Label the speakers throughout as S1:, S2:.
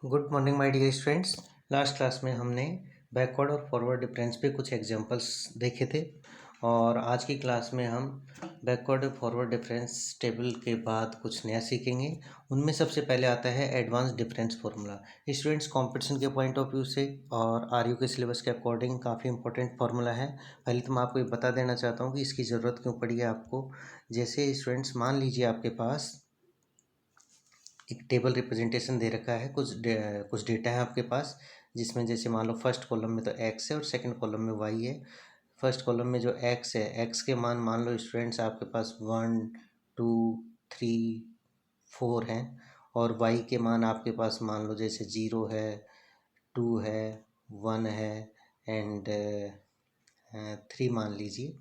S1: Good morning my dear students. Last class में हमने backward और फॉरवर्ड डिफरेंस पे कुछ एग्जांपल्स देखे थे और आज की क्लास में हम बैकवर्ड और फॉरवर्ड डिफरेंस टेबल के बाद कुछ नया सीखेंगे। उनमें सबसे पहले आता है advance difference formula. Students competition के पॉइंट ऑफ व्यू से और आरयू के सिलेबस के अकॉर्डिंग काफ़ी इंपॉर्टेंट फार्मूला है। पहले तो मैं आपको ये बता देना चाहता हूँ कि इसकी ज़रूरत क्यों पड़ी है आपको। जैसे स्टूडेंट्स मान लीजिए आपके पास एक टेबल रिप्रेजेंटेशन दे रखा है, कुछ डेटा है आपके पास, जिसमें जैसे मान लो फर्स्ट कॉलम में तो एक्स है और सेकंड कॉलम में वाई है। फर्स्ट कॉलम में जो एक्स है, एक्स के मान लो स्टूडेंट्स आपके पास 1 2 3 4 हैं और वाई के मान आपके पास मान लो जैसे 0 है, 2 है, 1 है एंड 3 मान लीजिए।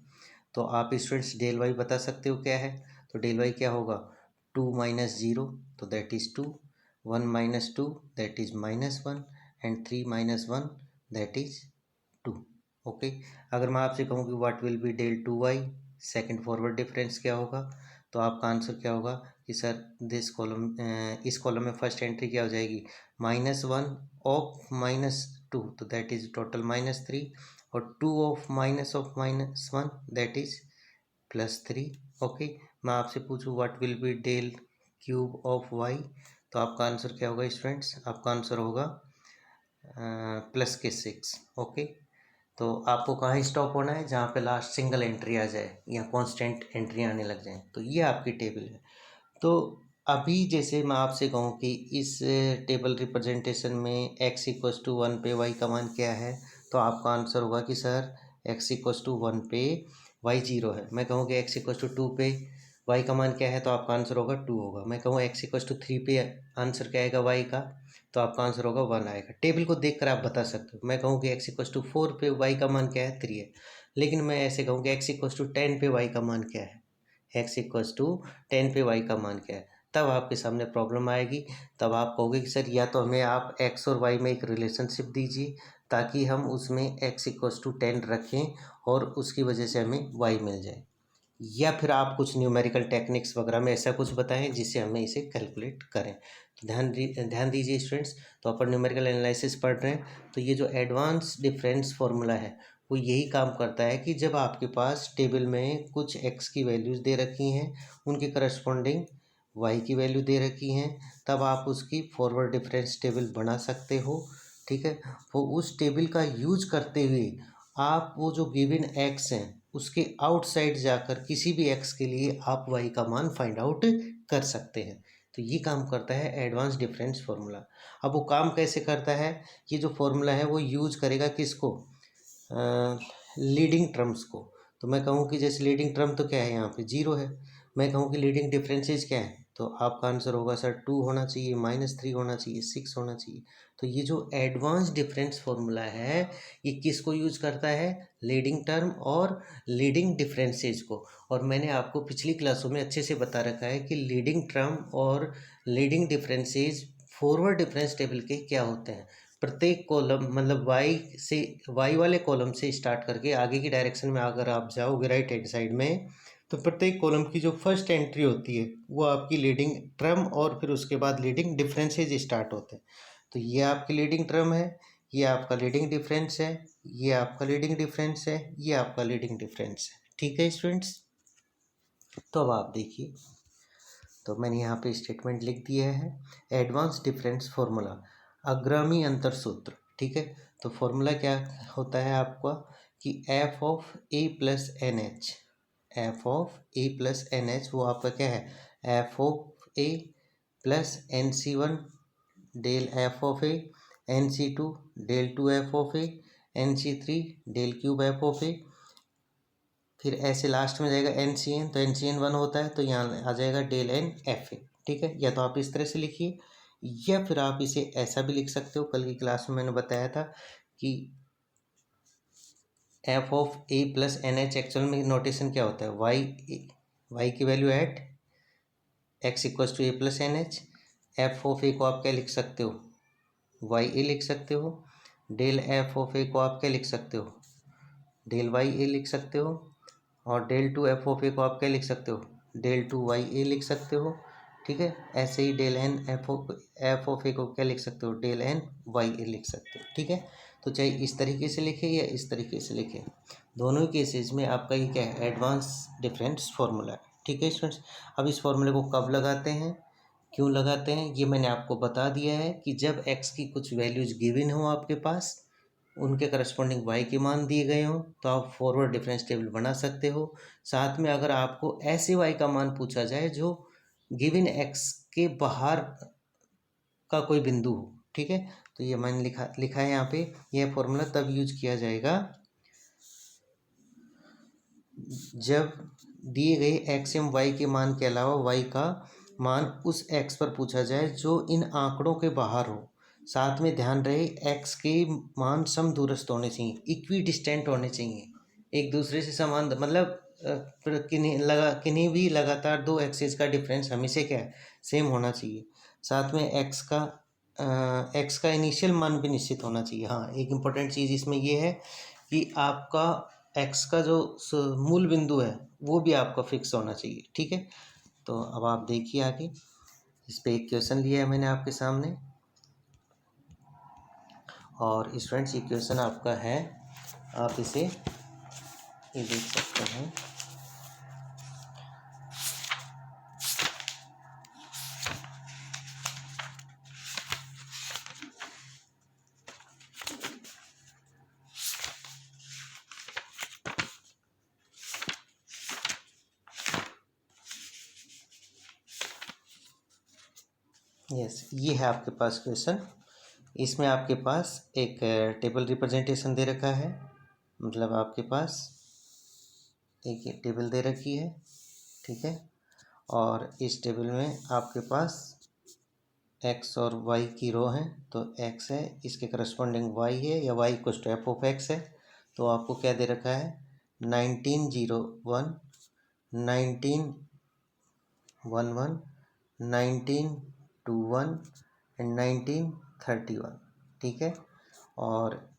S1: तो आप स्टूडेंट्स डेल वाई बता सकते हो क्या है। तो डेल वाई क्या होगा, 2 - 0 तो that is 2, 1 - 2 that is -1 and 3 - 1 that is 2। Okay, अगर मैं आपसे कहूँ कि what will be del 2y, second forward difference क्या होगा, तो आपका आंसर क्या होगा कि सर दिस कॉलम, इस कॉलम में फर्स्ट एंट्री क्या हो जाएगी, -1 ऑफ -2 तो दैट इज़ टोटल -3 और 2 ऑफ -1 दैट इज़ +3। ओके, मैं आपसे पूछूं what will be del cube of y, तो आपका आंसर क्या होगा स्टूडेंट्स, आपका आंसर होगा +6। ओके, तो आपको कहाँ स्टॉप होना है, जहाँ पे लास्ट सिंगल एंट्री आ जाए या कांस्टेंट एंट्री आने लग जाए, तो ये आपकी टेबल है। तो अभी जैसे मैं आपसे कहूँ कि इस टेबल रिप्रेजेंटेशन में x = 1 पे y का मान क्या है, तो आपका आंसर होगा कि सर x = 1 पे y 0 है। मैं कहूँ कि x = 2 पे y का मान क्या है, तो आपका आंसर होगा 2 होगा। मैं कहूँ x = 3 पे आंसर क्या आएगा y का, तो आपका आंसर होगा 1 आएगा। टेबल को देखकर आप बता सकते हो। मैं कहूँ कि x = 4 पे y का मान क्या है, 3 है। लेकिन मैं ऐसे कहूँ कि x = 10 पे y का मान क्या है, x = 10 पे y का मान क्या है, तब आपके सामने प्रॉब्लम आएगी। तब आप कहोगे कि सर या तो हमें आप x और y में एक रिलेशनशिप दीजिए ताकि हम उसमें x = 10 रखें और उसकी वजह से हमें y मिल जाए, या फिर आप कुछ न्यूमेरिकल टेक्निक्स वगैरह में ऐसा कुछ बताएं जिससे हमें इसे कैलकुलेट करें। तो ध्यान दीजिए स्टूडेंट्स, तो अपन न्यूमेरिकल एनालिसिस पढ़ रहे हैं, तो ये जो एडवांस डिफरेंस फार्मूला है वो यही काम करता है कि जब आपके पास टेबल में कुछ x की वैल्यूज़ दे रखी हैं, उनके करस्पॉन्डिंग y की वैल्यू दे रखी हैं, तब आप उसकी फॉरवर्ड डिफरेंस टेबल बना सकते हो। ठीक है, वो उस टेबल का यूज करते हुए आप वो जो गिवन x हैं उसके आउटसाइड जाकर किसी भी x के लिए आप y का मान फाइंड आउट कर सकते हैं। तो ये काम करता है एडवांस डिफरेंस फार्मूला। अब वो काम कैसे करता है, ये जो फार्मूला है वो यूज करेगा किसको, लीडिंग टर्म्स को। तो मैं कहूँ कि जैसे लीडिंग टर्म तो क्या है, यहाँ पे 0 है। मैं कहूँ कि लीडिंग डिफरेंसेज क्या है, तो आपका आंसर होगा सर 2 होना चाहिए, -3 होना चाहिए, 6 होना चाहिए। तो ये जो एडवांस डिफरेंस फार्मूला है ये किसको यूज करता है, लीडिंग टर्म और लीडिंग डिफरेंसेज को। और मैंने आपको पिछली क्लासों में अच्छे से बता रखा है कि लीडिंग टर्म और leading differences forward difference table के क्या होते हैं। प्रत्येक कॉलम मतलब वाई वाले कॉलम से स्टार्ट करके आगे की डायरेक्शन में अगर आप जाओगे राइट हैंड साइड में, तो प्रत्येक कॉलम की जो फर्स्ट एंट्री होती है वो आपकी लीडिंग टर्म और फिर उसके बाद लीडिंग डिफरेंसेज स्टार्ट होते हैं। तो ये आपकी लीडिंग टर्म है, ये आपका लीडिंग डिफरेंस है, ये आपका लीडिंग डिफरेंस है, ये आपका लीडिंग डिफरेंस है। ठीक है स्टूडेंट्स, तो अब आप देखिए, तो मैंने यहाँ पे स्टेटमेंट लिख दिया है एडवांस डिफरेंस फार्मूला, अग्रामी अंतर सूत्र। ठीक है, तो फार्मूला क्या होता है आपका कि f of a plus n h, f of a plus n h वो आपका क्या है, f of a plus NC1 del f of a, NC2 del 2f of a, NC3 del cube f of a, फिर ऐसे last में जाएगा NCN, तो NCN 1 होता है तो यहाँ आ जाएगा डेल एन एफ ए। ठीक है, या तो आप इस तरह से लिखिए या फिर आप इसे ऐसा भी लिख सकते हो। कल की क्लास में मैंने बताया था कि f of a plus n h actual में नोटेशन क्या होता है, वाई की value at x = a plus n h. F of a को आप क्या लिख सकते हो, वाई ए लिख सकते हो। डेल एफ ऑफ ए को आप क्या लिख सकते हो, डेल वाई ए लिख सकते हो। और डेल 2 एफ ऑफ ए को आप क्या लिख सकते हो, डेल 2 वाई ए लिख सकते हो। ठीक है। ऐसे ही del N F of a को क्या लिख सकते हो, डेल एन वाई ए लिख सकते हो। ठीक है, तो चाहे इस तरीके से लिखे या इस तरीके से लिखे, दोनों केसेस में आपका ये क्या है, एडवांस डिफरेंस फार्मूला है। ठीक है स्टूडेंट्स, अब इस फॉर्मूले को कब लगाते हैं, क्यों लगाते हैं, ये मैंने आपको बता दिया है कि जब एक्स की कुछ वैल्यूज गिवन हो आपके पास, उनके करस्पॉन्डिंग वाई के मान दिए गए हों, तो आप फॉरवर्ड डिफरेंस टेबल बना सकते हो। साथ में अगर आपको ऐसे वाई का मान पूछा जाए जो गिवन एक्स के बाहर का कोई बिंदु हो, ठीक है, तो ये मैंने लिखा है यहाँ पे, यह फॉर्मूला तब यूज किया जाएगा जब दिए गए एक्स एम वाई के मान के अलावा वाई का मान उस एक्स पर पूछा जाए जो इन आंकड़ों के बाहर हो। साथ में ध्यान रहे एक्स के मान समदूरस्थ होने चाहिए, इक्वी डिस्टेंट होने चाहिए, एक दूसरे से समान, मतलब किन्हीं भी लगातार दो एक्सिस का डिफरेंस हमेशा क्या है, सेम होना चाहिए। साथ में एक्स का इनिशियल मान भी निश्चित होना चाहिए। हाँ, एक इम्पोर्टेंट चीज़ इसमें ये है कि आपका एक्स का जो मूल बिंदु है वो भी आपका फिक्स होना चाहिए। ठीक है, तो अब आप देखिए आगे, इस पे एक क्वेश्चन लिया है मैंने आपके सामने, और स्टूडेंट्स ये क्वेश्चन आपका है, आप इसे ये देख सकते हैं। यस, ये है आपके पास क्वेश्चन। इसमें आपके पास एक टेबल रिप्रेजेंटेशन दे रखा है, मतलब आपके पास एक ये टेबल दे रखी है। ठीक है, और इस टेबल में आपके पास एक्स और वाई की रो है, तो एक्स है, इसके करस्पॉन्डिंग वाई है, या y equal to f of x है। तो आपको क्या दे रखा है, 1901, 1911, 1921 एंड 1931। ठीक है, और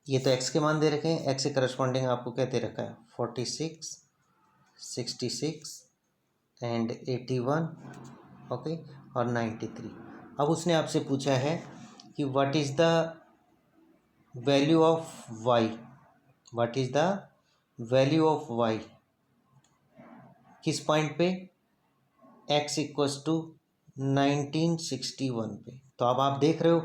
S1: ये तो एक्स के मान दे रखे हैं, एक्स के करस्पॉन्डिंग आपको क्या दे रखा है, 46, 66 एंड 81, ओके, और 93। अब उसने आपसे पूछा है कि what is the value of y, what is the value of y, किस पॉइंट पे, एक्स इक्वल्स टू 1961 पे। तो अब आप देख रहे हो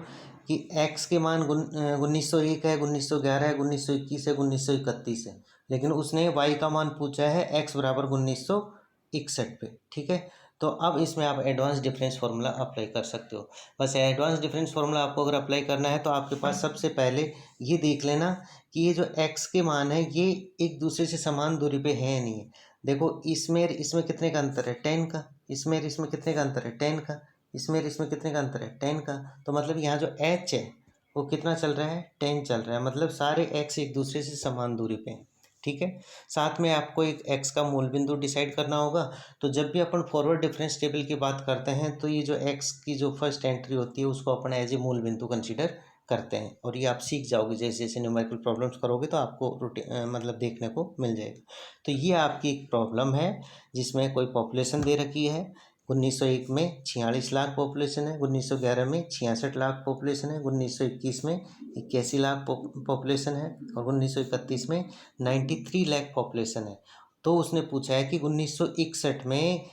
S1: कि एक्स के मान 1901 है, 1911 है, 1921 है, 1931 है, लेकिन उसने वाई का मान पूछा है एक्स बराबर 1961 पे। ठीक है, तो अब इसमें आप एडवांस डिफरेंस फार्मूला अप्लाई कर सकते हो। बस एडवांस डिफरेंस फार्मूला आपको अगर अप्लाई करना है तो आपके पास सबसे पहले ये देख लेना कि ये जो एक्स के मान है ये एक दूसरे से समान दूरी पे है या नहीं है। देखो इसमें कितने का अंतर है, 10 का, इसमें कितने का अंतर है, 10 का, इसमें कितने का अंतर है, 10 का। तो मतलब यहाँ जो एच है वो कितना चल रहा है, 10 चल रहा है, मतलब सारे एक्स एक दूसरे से समान दूरी पे हैं। ठीक है, साथ में आपको एक एक्स का मूल बिंदु डिसाइड करना होगा। तो जब भी अपन फॉरवर्ड डिफरेंस टेबल की बात करते हैं तो ये जो एक्स की जो फर्स्ट एंट्री होती है उसको अपन एज ए मूल बिंदु कंसीडर करते हैं, और ये आप सीख जाओगे जैसे जैसे न्यूमेरिकल प्रॉब्लम्स करोगे तो आपको मतलब देखने को मिल जाएगा। तो ये आपकी एक प्रॉब्लम है जिसमें कोई पॉपुलेशन दे रखी है, 1901 में 46 लाख पॉपुलेशन है, 1911 में 66 लाख पॉपुलेशन है, 1921 में 81 लाख पॉपुलेशन है, और 1931 में 93 लाख पॉपुलेशन है। तो उसने पूछा है कि 1961 में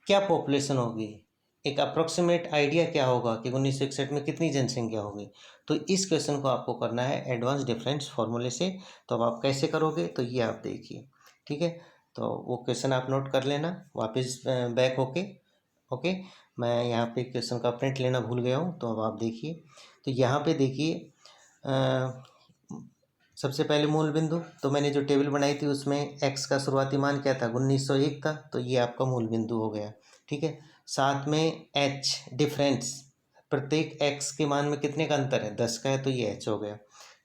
S1: क्या पॉपुलेशन होगी, एक अप्रोक्सीमेट आइडिया क्या होगा कि 1961 में कितनी जनसंख्या होगी। तो इस क्वेश्चन को आपको करना है एडवांस डिफरेंस फार्मूले से। तो अब आप कैसे करोगे, तो ये आप देखिए। ठीक है, तो वो क्वेश्चन आप नोट कर लेना वापस बैक होके। ओके, मैं यहाँ पे क्वेश्चन का प्रिंट लेना भूल गया हूँ, तो अब आप देखिए। तो यहाँ पे देखिए, सबसे पहले मूल बिंदु, तो मैंने जो टेबल बनाई थी उसमें एक्स का शुरुआती मान क्या था, 1901 था, तो ये आपका मूल बिंदु हो गया। ठीक है, साथ में एच डिफरेंस, प्रत्येक एक्स के मान में कितने का अंतर है, 10 का है, तो ये एच हो गया।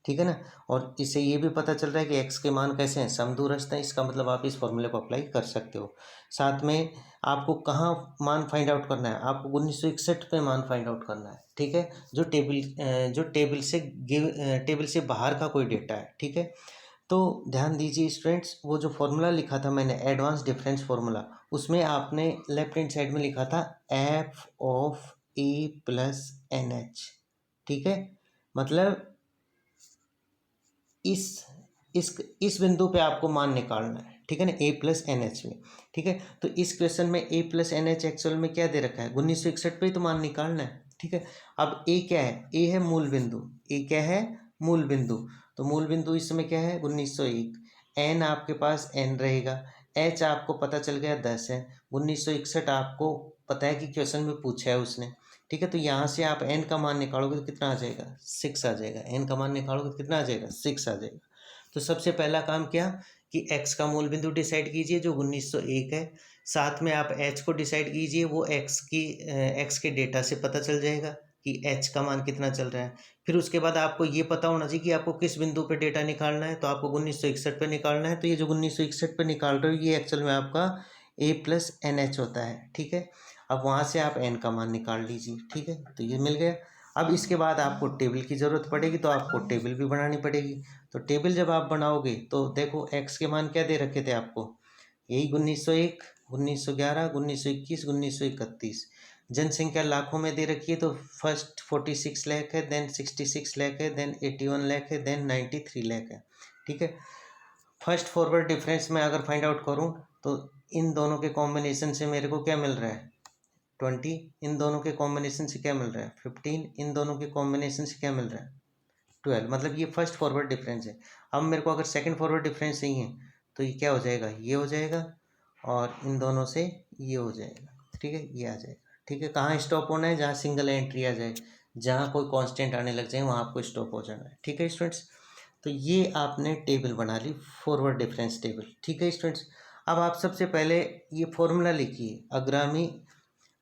S1: ठीक है ना, और इससे ये भी पता चल रहा है कि एक्स के मान कैसे हैं, समदूरस्थ हैं, इसका मतलब आप इस फॉर्मूले को अप्लाई कर सकते हो। साथ में आपको कहाँ मान फाइंड आउट करना है, आपको 1961 पे मान फाइंड आउट करना है। ठीक है, जो टेबल से बाहर का कोई डेटा है। ठीक है, तो ध्यान दीजिए स्टूडेंट्स, वो जो फॉर्मूला लिखा था मैंने एडवांस डिफरेंस फार्मूला, उसमें आपने लेफ्ट हैंड साइड में लिखा था f of a plus n h. ठीक है, मतलब इस इस बिंदु पे आपको मान निकालना है। ठीक है ना, ए प्लस एन एच में। ठीक है, तो इस क्वेश्चन में ए प्लस एन एच एक्चुअल में क्या दे रखा है, 1961 पे ही तो मान निकालना है। ठीक है, अब ए क्या है, ए है मूल बिंदु, ए क्या है मूल बिंदु, तो मूल बिंदु इस समय क्या है 1901। एन आपके पास एन रहेगा, एच आपको पता चल गया 10 है, 1961 आपको पता है कि क्वेश्चन में पूछा है उसने। ठीक है, तो यहाँ से आप एन का मान निकालोगे तो कितना आ जाएगा 6 आ जाएगा, एन का मान निकालोगे तो कितना आ जाएगा 6 आ जाएगा। तो सबसे पहला काम क्या कि x का मूल बिंदु डिसाइड कीजिए जो 1901 है, साथ में आप h को डिसाइड कीजिए, वो x के डेटा से पता चल जाएगा कि h का मान कितना चल रहा है। फिर उसके बाद आपको ये पता होना चाहिए कि आपको किस बिंदु पे डेटा निकालना है, तो आपको 1961 पे निकालना है। तो ये जो 1961 पे निकाल रहे हो ये एक्चुअल में आपका a प्लस एन एच होता है। ठीक है, अब वहाँ से आप n का मान निकाल लीजिए। ठीक है, तो ये मिल गया। अब इसके बाद आपको टेबल की ज़रूरत पड़ेगी, तो आपको टेबल भी बनानी पड़ेगी। तो टेबल जब आप बनाओगे तो देखो x के मान क्या दे रखे थे आपको, यही 1901, 1911, 1921, 1931। जनसंख्या लाखों में दे रखी है, तो फर्स्ट 46 लाख है, देन 66 लाख है, देन 81 लाख है, देन 93 लाख है। ठीक है, फर्स्ट फॉरवर्ड डिफरेंस में अगर फाइंड आउट करूँ तो इन दोनों के कॉम्बिनेशन से मेरे को क्या मिल रहा है 20, इन दोनों के कॉम्बिनेशन से क्या मिल रहा है 15, इन दोनों के कॉम्बिनेशन से क्या मिल रहा है 12। मतलब ये फर्स्ट फॉरवर्ड डिफरेंस है। अब मेरे को अगर सेकंड फॉरवर्ड डिफरेंस चाहिए है तो ये क्या हो जाएगा, ये हो जाएगा, और इन दोनों से ये हो जाएगा। ठीक है, ये आ जाएगा। ठीक है, कहाँ स्टॉप होना है, जहाँ सिंगल एंट्री आ जाए, जहाँ कोई कांस्टेंट आने लग जाए वहाँ आपको स्टॉप हो जाना है। ठीक है स्टूडेंट्स, तो ये आपने टेबल बना ली, फॉरवर्ड डिफरेंस टेबल। ठीक है स्टूडेंट्स, अब आप सबसे पहले ये फॉर्मूला लिखिए, अग्रामी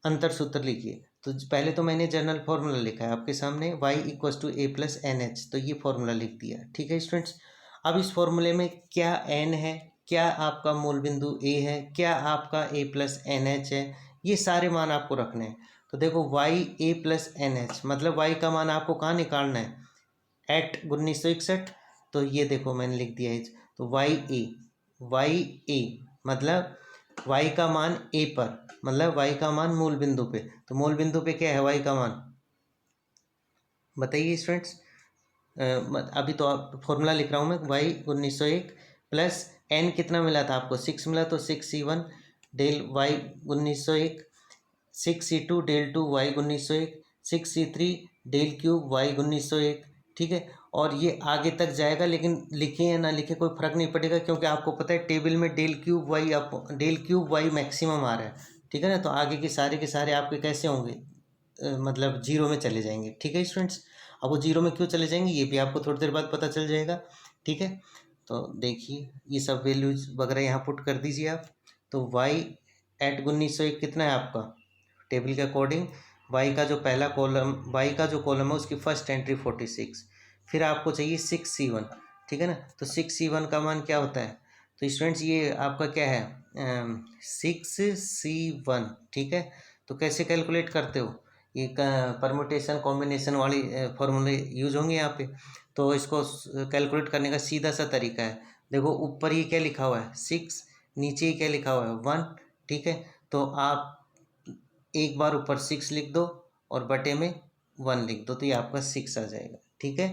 S1: अंतर सूत्र लिखिए। तो पहले तो मैंने जनरल फार्मूला लिखा है आपके सामने, y equals to a plus n h, तो ये फार्मूला लिख दिया। ठीक है स्टूडेंट्स, अब इस फार्मूले में क्या n है, क्या आपका मूल बिंदु a है, क्या आपका a प्लस एन एच है, ये सारे मान आपको रखने हैं। तो देखो y a plus n h, मतलब y का मान आपको कहाँ निकालना है एट 1961, तो ये देखो मैंने लिख दिया है। तो y a मतलब y का मान a पर, मतलब y का मान मूल बिंदु पे, तो मूल बिंदु पे क्या है y का मान बताइए स्टूडेंट्स। अभी तो आप फॉर्मूला लिख रहा हूँ मैं, y 1901 प्लस n कितना मिला था आपको 6 मिला, तो 6c1 del y 1901, 6c2 del 2 y 1901, 6c3 del cube y 1901। ठीक है, और ये आगे तक जाएगा, लेकिन लिखे या ना लिखे कोई फर्क नहीं पड़ेगा, क्योंकि आपको पता है टेबल में डेल क्यूब वाई मैक्सिमम आ रहा है। ठीक है ना, तो आगे के सारे आपके कैसे होंगे मतलब जीरो में चले जाएंगे। ठीक है स्टूडेंट्स, अब वो जीरो में क्यों चले जाएंगे ये भी आपको थोड़ी देर बाद पता चल जाएगा। ठीक है, तो देखिए ये सब वैल्यूज वगैरह यहाँ पुट कर दीजिए आप। तो y एट 1901 कितना है आपका, टेबल के अकॉर्डिंग y का जो पहला कॉलम, y का जो कॉलम है उसकी फर्स्ट एंट्री 46, फिर आपको चाहिए 6c1। ठीक है ना, तो 6c1 का मान क्या होता है, तो स्टूडेंट्स ये आपका क्या है 6c1। ठीक है, तो कैसे कैलकुलेट करते हो, ये परमुटेशन कॉम्बिनेशन वाली फॉर्मूले यूज होंगे यहाँ पे। तो इसको कैलकुलेट करने का सीधा सा तरीका है, देखो ऊपर ये क्या लिखा हुआ है 6, नीचे ही क्या लिखा हुआ है 1। ठीक है, तो आप एक बार ऊपर 6 लिख दो और बटे में 1 लिख दो, तो ये आपका 6 आ जाएगा। ठीक है,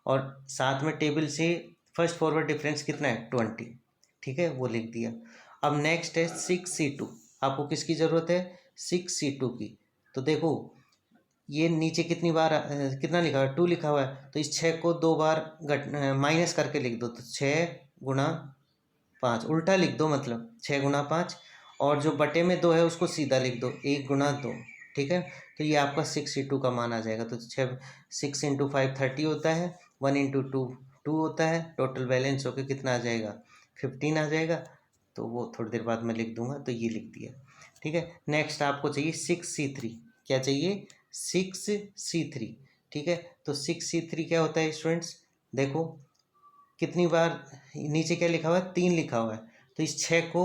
S1: और साथ में टेबल से फर्स्ट फॉरवर्ड डिफरेंस कितना है 20। ठीक है, वो लिख दिया। अब नेक्स्ट है 6c2, आपको किसकी ज़रूरत है 6c2 की। तो देखो ये नीचे कितनी बार कितना लिखा हुआ है 2 लिखा हुआ है, तो इस 6 को 2 बार माइनस करके लिख दो, तो 6 गुणा 5 उल्टा लिख दो, मतलब 6 गुणा 5, और जो बटे में 2 है उसको सीधा लिख दो 1 गुणा 2। ठीक है, तो ये आपका 6c2 का मान आ जाएगा। तो 6 इंटू 5 30 होता है, 1 इंटू 2 2 होता है, टोटल बैलेंस होकर कितना आ जाएगा 15 आ जाएगा। तो वो थोड़ी देर बाद मैं लिख दूंगा, तो ये लिख दिया। ठीक है, नेक्स्ट आपको चाहिए 6c3, क्या चाहिए 6c3। ठीक है, तो 6c3 क्या होता है स्टूडेंट्स, देखो कितनी बार नीचे क्या लिखा हुआ है 3 लिखा हुआ है, तो इस 6 को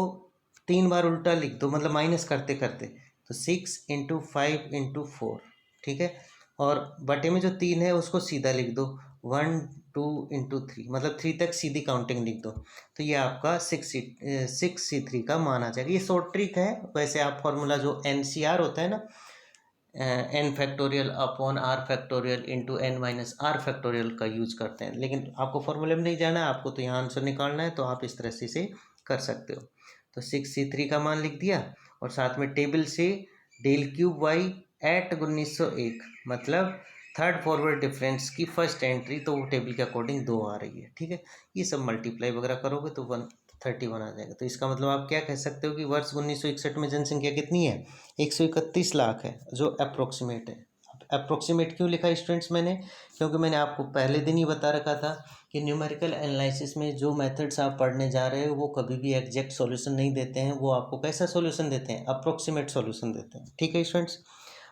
S1: 3 बार उल्टा लिख दो, मतलब माइनस करते करते, तो 6 इंटू 5 इंटू 4। ठीक है, और बटे में जो 3 है उसको सीधा लिख दो, 1 2 इंटू 3 मतलब 3 तक सीधी काउंटिंग लिख दो, तो ये आपका 6C3 का मान आ जाएगा। ये शॉर्ट ट्रिक है, वैसे आप फॉर्मूला जो NCR होता है ना, n factorial upon r factorial into n minus r factorial का यूज करते हैं, लेकिन आपको फॉर्मूले में नहीं जाना है, आपको तो यहाँ आंसर निकालना है, तो आप इस तरह से इसे कर सकते हो। तो 6C3 का मान लिख दिया, और साथ में टेबल से डेल क्यूब वाई एट 1901 मतलब थर्ड फॉरवर्ड डिफरेंस की फर्स्ट एंट्री, तो वो टेबल के अकॉर्डिंग 2 आ रही है, ठीक है। ये सब मल्टीप्लाई वगैरह करोगे तो 131 आ जाएगा। तो इसका मतलब आप क्या कह सकते हो कि वर्ष 1961 में जनसंख्या कितनी है, 131 लाख है, जो अप्रोक्सीमेट है। अप्रोक्सीमेट क्यों लिखा स्टूडेंट्स मैंने, क्योंकि मैंने आपको पहले दिन ही बता रखा था कि न्यूमेरिकल एनालिसिस में जो मेथड्स आप पढ़ने जा रहे हो वो कभी भी एग्जैक्ट सॉल्यूशन नहीं देते हैं, वो आपको कैसा सॉल्यूशन देते हैं, अप्रोक्सीमेट सॉल्यूशन देते हैं, ठीक है स्टूडेंट्स।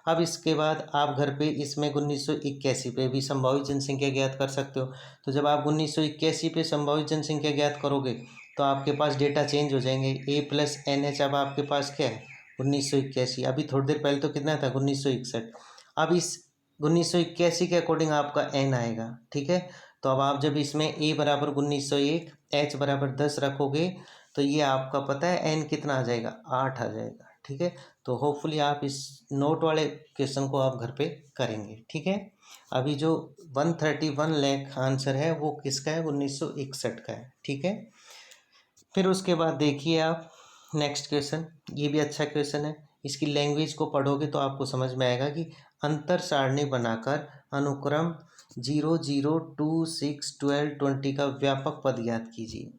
S1: अब इसके बाद आप घर पे इसमें 1981 पे भी संभावित जनसंख्या ज्ञात कर सकते हो। तो जब आप 1981 पे संभावित जनसंख्या ज्ञात करोगे तो आपके पास डेटा चेंज हो जाएंगे, A+NH अब आपके पास क्या है 1981, अभी थोड़ी देर पहले तो कितना था 1961, अब इस 1981 के अकॉर्डिंग आपका n आएगा, ठीक है। तो अब आप जब इसमें a बराबर 1901 h बराबर 10 रखोगे तो ये आपका पता है n कितना आ जाएगा, 8 आ जाएगा, ठीक है। तो होपफुली आप इस नोट वाले क्वेश्चन को आप घर पे करेंगे, ठीक है। अभी जो 131 लाख आंसर है वो किसका है, 1961 का है, ठीक है। फिर उसके बाद देखिए आप नेक्स्ट क्वेश्चन, ये भी अच्छा क्वेश्चन है। इसकी लैंग्वेज को पढ़ोगे तो आपको समझ में आएगा कि अंतर सारणी बनाकर अनुक्रम 0 0 2 6 12 20 का व्यापक पद ज्ञात कीजिए।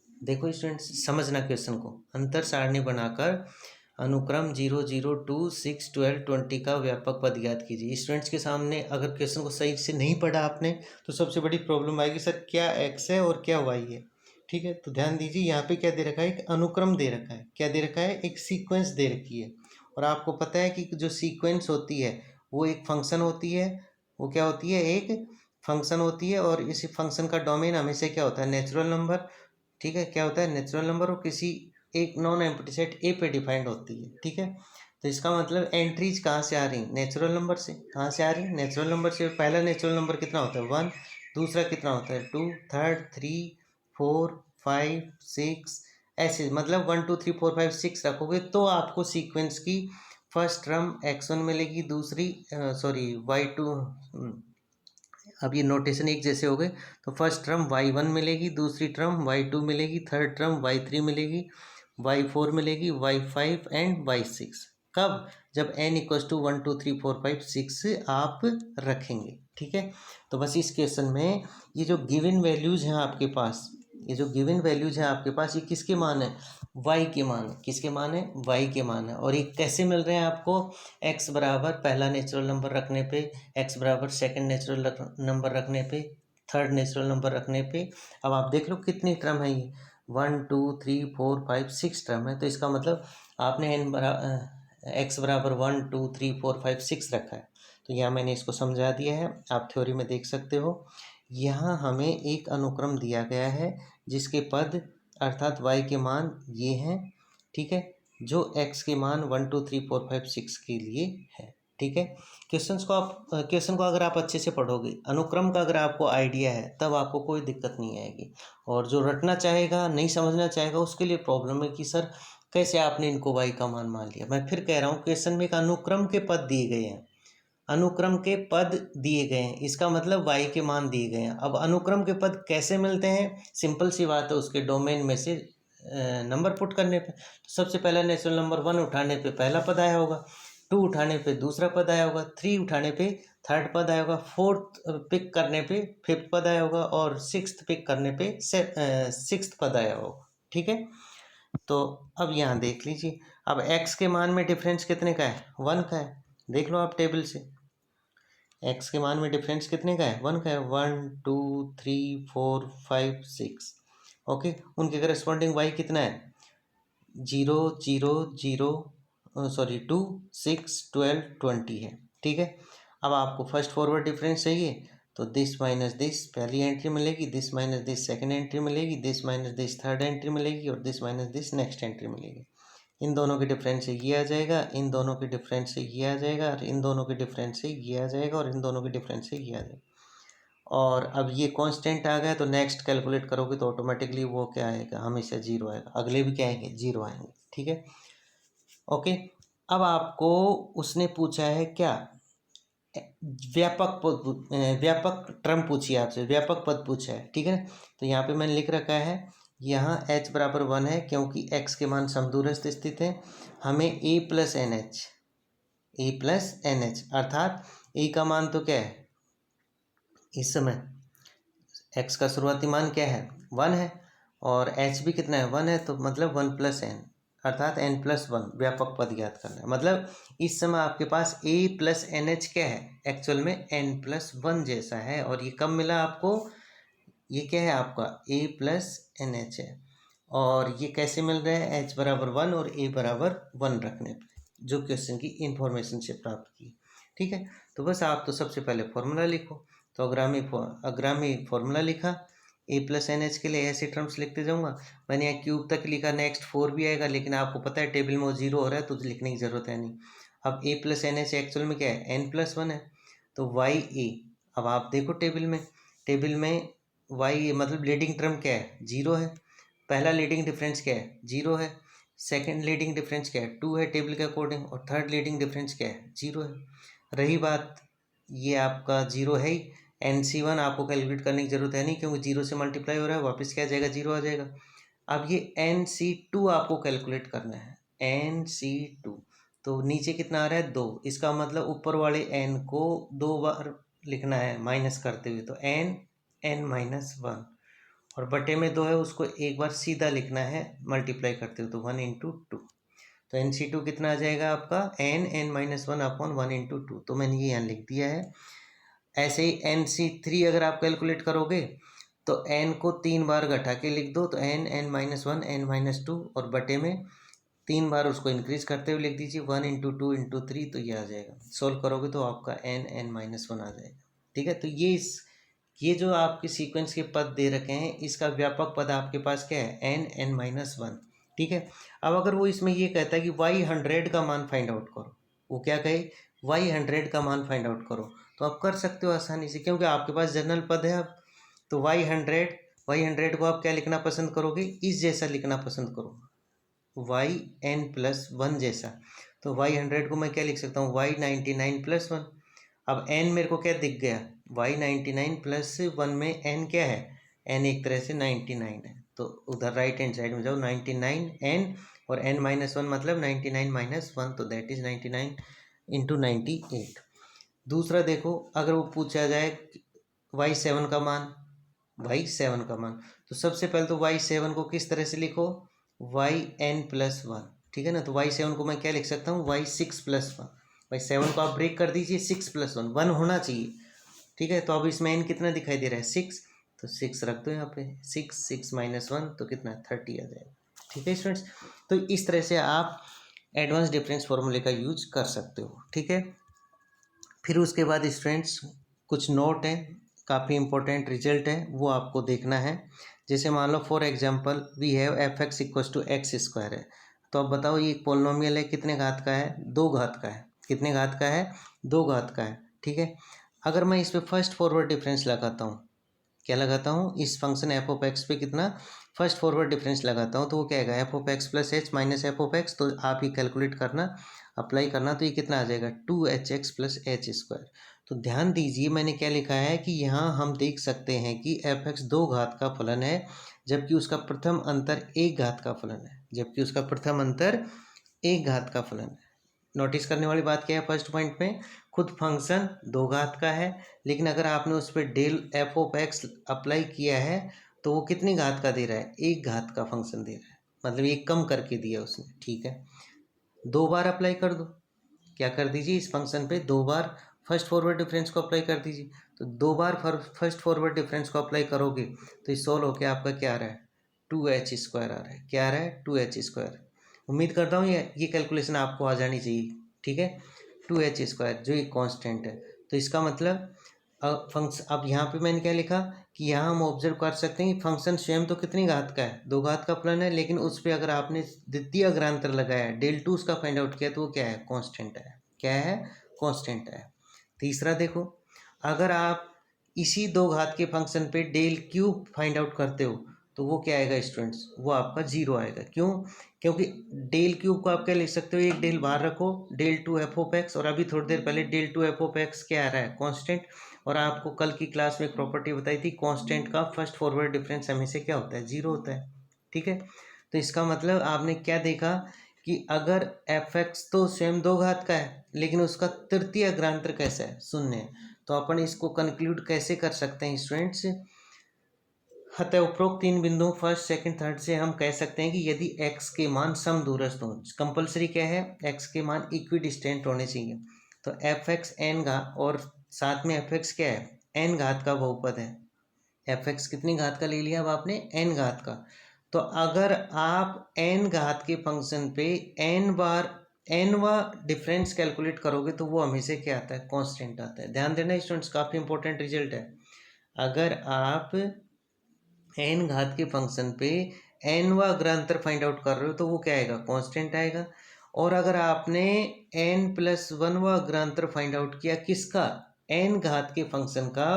S1: देखो स्टूडेंट्स समझना क्वेश्चन को, अंतर सारणी बनाकर अनुक्रम 0 0 2 6 12 20 का व्यापक पद ज्ञात कीजिए। स्टूडेंट्स के सामने अगर क्वेश्चन को सही से नहीं पढ़ा आपने तो सबसे बड़ी प्रॉब्लम आएगी, सर क्या x है और क्या y है, ठीक है। तो ध्यान दीजिए, यहाँ पे क्या दे रखा है, एक अनुक्रम दे रखा है, क्या दे रखा है, एक सीक्वेंस दे रखी है। और आपको पता है कि जो सीक्वेंस होती है वो एक फंक्शन होती है, वो क्या होती है, एक फंक्शन होती है, और इसी फंक्शन का डोमेन हमेशा क्या होता है, नेचुरल नंबर, ठीक है। क्या होता है, नेचुरल नंबर, और किसी एक नॉन एम्प्टी सेट ए पे डिफाइंड होती है, ठीक है। तो इसका मतलब एंट्रीज कहाँ से आ रही, नेचुरल नंबर से, कहाँ से आ रही, नेचुरल नंबर से। पहला नेचुरल नंबर कितना होता है 1, दूसरा कितना होता है 2, थर्ड 3 4 5 6, ऐसे मतलब 1 2 3 4 5 6 रखोगे तो आपको सीक्वेंस की फर्स्ट टर्म x1 मिलेगी, दूसरी सॉरी y2, अब ये नोटेशन एक जैसे हो गए। तो फर्स्ट टर्म y1 मिलेगी, दूसरी टर्म y2 मिलेगी, थर्ड टर्म y3 मिलेगी, y4 मिलेगी, y5 एंड y6। कब, जब n इक्वल्स टू 1 2 3 4 5 6 आप रखेंगे, ठीक है। तो बस इस क्वेश्चन में ये जो गिवन वैल्यूज हैं आपके पास, ये जो गिवन वैल्यूज हैं आपके पास, ये किसके मान है, y के मान है, किसके मान है, y के मान है। और ये कैसे मिल रहे हैं आपको, x बराबर पहला नेचुरल नंबर रखने पे, x बराबर सेकंड नेचुरल नंबर रखने पे, थर्ड नेचुरल नंबर रखने पे। अब आप देख लो कितनी टर्म है ये, 1 2 3 4 5 6 टर्म है। तो इसका मतलब आपने x बराबर 1 2 3 4 5 6 रखा है। तो यहाँ मैंने इसको समझा दिया है, आप थ्योरी में देख सकते हो। यहाँ हमें एक अनुक्रम दिया गया है जिसके पद अर्थात y के मान ये हैं, ठीक है, जो x के मान 1 2 3 4 5 6 के लिए है, ठीक है। क्वेश्चन को अगर आप अच्छे से पढ़ोगे, अनुक्रम का अगर आपको आइडिया है, तब आपको कोई दिक्कत नहीं आएगी। और जो रटना चाहेगा, नहीं समझना चाहेगा, उसके लिए प्रॉब्लम है कि सर कैसे आपने इनको y का मान लिया। मैं फिर कह रहा हूँ, क्वेश्चन में एक अनुक्रम के पद दिए गए हैं, अनुक्रम के पद दिए गए हैं, इसका मतलब y के मान दिए गए हैं। अब अनुक्रम के पद कैसे मिलते हैं, सिंपल सी बात है, उसके डोमेन में से नंबर पुट करने पे। तो सबसे पहला नेचुरल नंबर 1 उठाने पे पहला पद आया होगा, 2 उठाने पे दूसरा पद आया होगा, 3 उठाने पे थर्ड पद आया होगा, फोर्थ पिक करने पे फिफ्थ पद आया होगा, और सिक्स्थ पिक करने पे सिक्स्थ पद आया होगा, ठीक है। तो अब यहाँ देख लीजिए, अब x के मान में डिफरेंस कितने का है, 1 का है। देख लो आप टेबल से, x के मान में डिफरेंस कितने का है, 1 का है, 1 2 3 4 5 6, ओके। उनके करस्पॉन्डिंग y कितना है, 0 0 0 सॉरी 2 6 12 20 है, ठीक है। अब आपको फर्स्ट फॉरवर्ड डिफरेंस चाहिए, तो दिस माइनस दिस पहली एंट्री मिलेगी, this minus this second entry मिलेगी, this minus this third entry मिलेगी, और this minus this next entry मिलेगी। इन दोनों के डिफरेंस से ये आ जाएगा, इन दोनों के डिफरेंस से ये आ जाएगा, और इन दोनों के डिफरेंस से ये आ जाएगा, और इन दोनों के डिफरेंस से ये आ जाएगा। और अब ये कांस्टेंट आ गया तो नेक्स्ट कैलकुलेट करोगे तो ऑटोमेटिकली वो क्या आएगा, हमेशा जीरो आएगा, अगले भी क्या आएंगे, जीरो आएंगे। ठीक है, ओके। अब आपको उसने पूछा है क्या, व्यापक पद, व्यापक टर्म पूछी है आपसे, व्यापक पद पूछा है। ठीक है, तो यहाँ पे मैंने लिख रखा है, यहाँ h बराबर 1 है क्योंकि x के मान समदूरस्थ स्थित है। हमें a प्लस एन एच अर्थात a का मान तो क्या है, इस समय x का शुरुआती मान क्या है, 1 है, और h भी कितना है, 1 है, तो मतलब 1 प्लस एन अर्थात n+1 व्यापक पद ज्ञात करना है। मतलब इस समय आपके पास a प्लस एन एच क्या है, एक्चुअल में n+1 जैसा है। और ये कब मिला आपको, ये क्या है आपका a प्लस एन एच है, और ये कैसे मिल रहा है, h बराबर 1 और a बराबर 1 रखने पे, जो क्वेश्चन की इंफॉर्मेशन से प्राप्त की। ठीक है, तो बस आप तो सबसे पहले फॉर्मूला लिखो। तो अग्रामी फॉर्मूला लिखा, a प्लस एन एच के लिए ऐसे टर्म्स लिखते जाऊंगा। मैंने यहाँ क्यूब तक लिखा, नेक्स्ट 4 भी आएगा, लेकिन आपको पता है टेबल में वो 0 हो रहा है तो लिखने की ज़रूरत है नहीं। अब a plus n h actual में क्या है, n+1 है, तो वाई ए। अब आप देखो टेबल में वाई मतलब लीडिंग टर्म क्या है, 0 है। पहला लीडिंग डिफरेंस क्या है, 0 है। सेकंड लीडिंग डिफरेंस क्या है, 2 है टेबल के अकॉर्डिंग, और थर्ड लीडिंग डिफरेंस क्या है, 0 है। रही बात, ये आपका 0 है ही, NC1 आपको कैलकुलेट करने की जरूरत है नहीं क्योंकि 0 से मल्टीप्लाई हो रहा है, वापस क्या आ जाएगा, 0 आ जाएगा। अब ये NC2 आपको कैलकुलेट करना है, NC2, तो नीचे कितना आ रहा है, 2, इसका मतलब ऊपर वाले n को 2 बार लिखना है माइनस करते हुए, तो n-1, और बटे में 2 है, उसको एक बार सीधा लिखना है मल्टीप्लाई करते हुए, तो 1 × 2, तो NC2 कितना आ जाएगा आपका, n-1 अपॉन 1 × 2, तो मैंने ये यहाँ लिख दिया है। ऐसे ही NC3 अगर आप कैलकुलेट करोगे तो n को 3 बार घटा के लिख दो, तो n-1 n-2, और बटे में 3 बार उसको इंक्रीज करते हुए लिख दीजिए, 1 × 2 × 3, तो ये आ जाएगा। सोल्व करोगे तो आपका n-1 आ जाएगा। ठीक है, तो ये जो आपके सीक्वेंस के पद दे रखे हैं, इसका व्यापक पद आपके पास क्या है, n-1। ठीक है, अब अगर वो इसमें ये कहता है कि y100 का मान फाइंड आउट करो, वो क्या कहे, y100 का मान फाइंड आउट करो, तो आप कर सकते हो आसानी से क्योंकि आपके पास जनरल पद है। अब तो y100 को आप क्या लिखना पसंद करोगे, इस जैसा लिखना पसंद करो, yn+1 जैसा। तो y100 को मैं क्या लिख सकता हूँ, y99+1। अब n मेरे को क्या दिख गया, y99+1 में n क्या है, n एक तरह से 99 है, तो उधर राइट हैंड साइड में जाओ, 99n, और n-1 मतलब 99 - 1, तो दैट इज 99 × 98। दूसरा देखो, अगर वो पूछा जाए y7 का मान, तो सबसे पहले तो y7 को किस तरह से लिखो, yn+1। ठीक है ना, तो y7 को मैं क्या लिख सकता हूँ, y6+1। y7 को आप ब्रेक कर दीजिए, 6+1 1 होना चाहिए। ठीक है, तो अब इसमें n कितना दिखाई दे रहा है, 6, तो 6 रख दो यहाँ पे, 6 -1 तो कितना, 30 आ जाएगा। ठीक है स्टूडेंट्स, तो इस तरह से आप एडवांस डिफरेंस फॉर्मूले का यूज कर सकते हो। ठीक है, फिर उसके बाद स्टूडेंट्स कुछ नोट हैं, काफ़ी इंपॉर्टेंट रिजल्ट है, वो आपको देखना है। जैसे मान लो for example we have f(x) = x² है, तो अब बताओ ये पोलिनोमियल है, कितने घात का है, 2 घात का है। कितने घात का है, 2 घात का है। ठीक है, अगर मैं इस पर फर्स्ट फॉरवर्ड डिफरेंस लगाता हूँ, क्या लगाता हूँ, इस फंक्शन f(x) पे कितना फर्स्ट फॉरवर्ड डिफरेंस लगाता हूँ, तो वो क्या आएगा, f(x + h - f(x), तो आप ये कैलकुलेट करना, अप्लाई करना, तो ये कितना आ जाएगा, 2hx + h²। तो ध्यान दीजिए मैंने क्या लिखा है कि यहाँ हम देख सकते हैं कि f(x) 2 घात का फलन है, जबकि उसका प्रथम अंतर 1 घात का फलन है, जबकि उसका प्रथम अंतर 1 घात का फलन है। नोटिस करने वाली बात क्या है, फर्स्ट पॉइंट में खुद फंक्शन 2 घात का है, लेकिन अगर आपने उस पर डेल f(x) अप्लाई किया है तो वो कितनी घात का दे रहा है, 1 घात का फंक्शन दे रहा है, मतलब ये कम करके दिया उसने। ठीक है, 2 बार अप्लाई कर दो, क्या कर दीजिए, इस फंक्शन पे 2 बार फर्स्ट फॉरवर्ड डिफरेंस को अप्लाई कर दीजिए, तो 2 बार फर्स्ट फॉरवर्ड डिफरेंस को अप्लाई करोगे तो ये सॉल्व होकर आपका क्या आ रहा है, 2h² आ रहा है। क्या आ रहा है, 2h²। उम्मीद करता हूँ ये कैलकुलेशन आपको आ जानी चाहिए। ठीक है, 2h² जो ये कांस्टेंट है, तो इसका मतलब अब यहाँ पे मैंने क्या लिखा कि यहाँ हम ऑब्जर्व कर सकते हैं कि फंक्शन स्वयं तो कितनी घात का है, 2 घात का फलन है, लेकिन उस पर अगर आपने द्वितीय अग्रांतर लगाया, del2 उसका फाइंड आउट किया, तो वो क्या है, कांस्टेंट है। क्या है, कांस्टेंट है। तीसरा देखो, अगर आप इसी दो घात के फंक्शन पे डेल क्यूब फाइंड आउट करते हो तो वो क्या आएगा स्टूडेंट्स, वो आपका जीरो आएगा। क्यों? क्योंकि डेल क्यूब को आप क्या लिख सकते हो, एक डेल बाहर रखो, del two f of x, और अभी थोड़ी देर पहले del two f of x क्या आ रहा है, कांस्टेंट। और आपको कल की क्लास में एक प्रॉपर्टी बताई थी, कांस्टेंट का फर्स्ट फॉरवर्ड डिफरेंस हमेशा क्या होता है, जीरो होता है। ठीक है, तो इसका मतलब आपने क्या देखा कि अगर एफ एक्स तो स्वयं दो घात का है लेकिन उसका तृतीय अग्रांतर कैसा है, शून्य है। तो अपन इसको कंक्लूड कैसे कर सकते हैं स्टूडेंट्स, अतः उपरोक्त तीन बिंदुओं फर्स्ट सेकंड थर्ड से हम कह सकते हैं कि यदि x के मान समदूरस्थ हों, कंपलसरी क्या है, x के मान इक्विडिस्टेंट होने चाहिए। तो एफ एक्स एन घात, और साथ में एफ एक्स क्या है, एन घात का बहुपद है। एफ एक्स कितनी घात का ले लिया अब आपने, एन घात का। तो अगर आप एन घात के फंक्शन पे एन बार एन वा डिफरेंस कैलकुलेट करोगे तो वो हमेशा क्या आता है, कांस्टेंट आता है। ध्यान देना स्टूडेंट्स, काफ़ी इंपॉर्टेंट रिजल्ट है। अगर आप एन घात के फंक्शन पे एन वा अग्रांतर फाइंड आउट कर रहे हो तो वो क्या आएगा, कांस्टेंट आएगा। और अगर आपने एन प्लस वन वा अग्रांतर फाइंड आउट किया किसका, एन घात के फंक्शन का,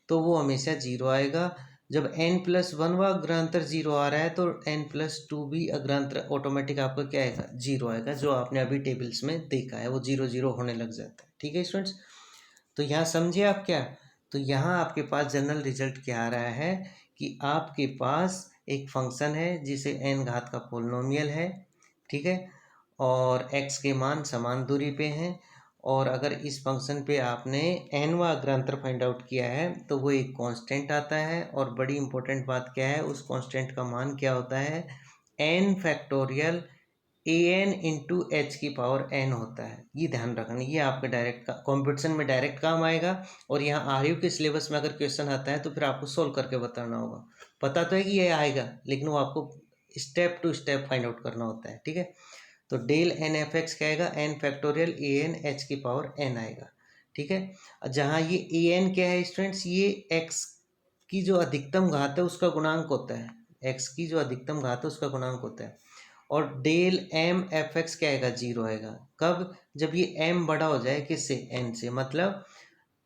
S1: तो वो हमेशा जीरो आएगा। जब एन प्लस वन वा अग्रांतर जीरो आ रहा है तो एन प्लस टू भी अग्रांतर ऑटोमेटिक आपका क्या आएगा, जीरो आएगा। जो आपने अभी टेबल्स में देखा है वो जीरो जीरो होने लग जाता है। ठीक है स्टूडेंट्स, तो यहाँ समझिए आप क्या, तो यहाँ आपके पास जनरल रिजल्ट क्या आ रहा है कि आपके पास एक फंक्शन है जिसे एन घात का पोलिनोमियल है, ठीक है, और एक्स के मान समान दूरी पे हैं। और अगर इस फंक्शन पे आपने एनवा अग्रांतर फाइंड आउट किया है तो वो एक कांस्टेंट आता है। और बड़ी इंपॉर्टेंट बात क्या है, उस कांस्टेंट का मान क्या होता है, N factorial A N into H की पावर एन होता है। ये ध्यान रखना, ये आपके डायरेक्ट कॉम्पिटिशन में डायरेक्ट काम आएगा। और यहाँ आर यू के सिलेबस में अगर क्वेश्चन आता है तो फिर आपको सोल्व करके बताना होगा। पता तो है कि ये आएगा लेकिन वो आपको step to step find out करना होता है। ठीक है, तो डेल एन एफ एक्स क्या आएगा, N factorial A N H की पावर एन आएगा। ठीक है, जहाँ ये ए एन क्या है स्टूडेंट्स, ये एक्स की जो अधिकतम घात है उसका गुणांक होता है, एक्स की जो अधिकतम घात है उसका गुणांक होता है। और डेल एम एफ एक्स क्या आएगा, जीरो आएगा। कब, जब ये एम बड़ा हो जाए किससे, एन से। मतलब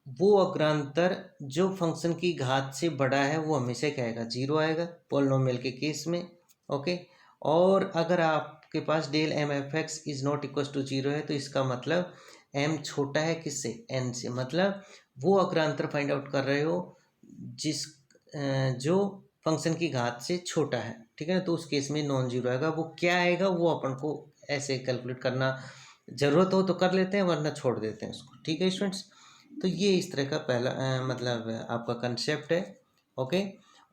S1: वो अग्रांतर जो फंक्शन की घात से बड़ा है वो हमेशा क्या आएगा, जीरो आएगा पॉलिनोमियल के केस में। ओके, और अगर आपके पास del m f x is not equal to zero है तो इसका मतलब एम छोटा है किससे, एन से। मतलब वो अग्रांतर फाइंड आउट कर रहे हो जिस जो फंक्शन की घात से छोटा है। ठीक है ना, तो उस केस में नॉन जीरो आएगा। वो क्या आएगा वो अपन को ऐसे कैलकुलेट करना, ज़रूरत हो तो कर लेते हैं वरना छोड़ देते हैं उसको। ठीक है स्टूडेंट्स, तो ये इस तरह का पहला मतलब आपका कंसेप्ट है। ओके,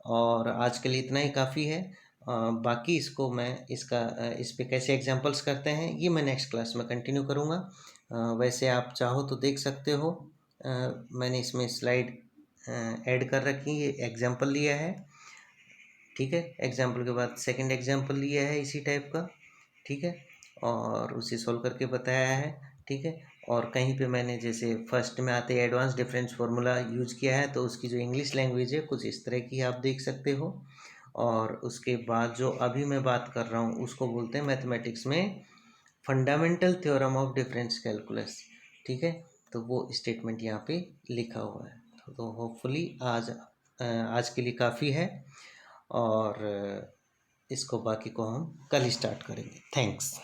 S1: और आज के लिए इतना ही काफ़ी है। बाकी इसको मैं इस पे कैसे एग्जांपल्स करते हैं ये मैं नेक्स्ट क्लास में कंटिन्यू करूँगा। वैसे आप चाहो तो देख सकते हो, मैंने इसमें स्लाइड ऐड कर रखी, ये एग्जांपल लिया है। ठीक है, एग्जाम्पल के बाद सेकंड एग्जाम्पल लिया है इसी टाइप का। ठीक है, और उसे सॉल्व करके बताया है। ठीक है, और कहीं पे मैंने जैसे फर्स्ट में आते एडवांस डिफरेंस फार्मूला यूज किया है तो उसकी जो इंग्लिश लैंग्वेज है कुछ इस तरह की आप देख सकते हो। और उसके बाद जो अभी मैं बात कर रहा हूँ उसको बोलते हैं मैथमेटिक्स में fundamental theorem of difference calculus. ठीक है, तो वो स्टेटमेंट यहाँ पे लिखा हुआ है। तो होपफुली आज के लिए काफ़ी है, और इसको बाकी को हम कल स्टार्ट करेंगे। थैंक्स।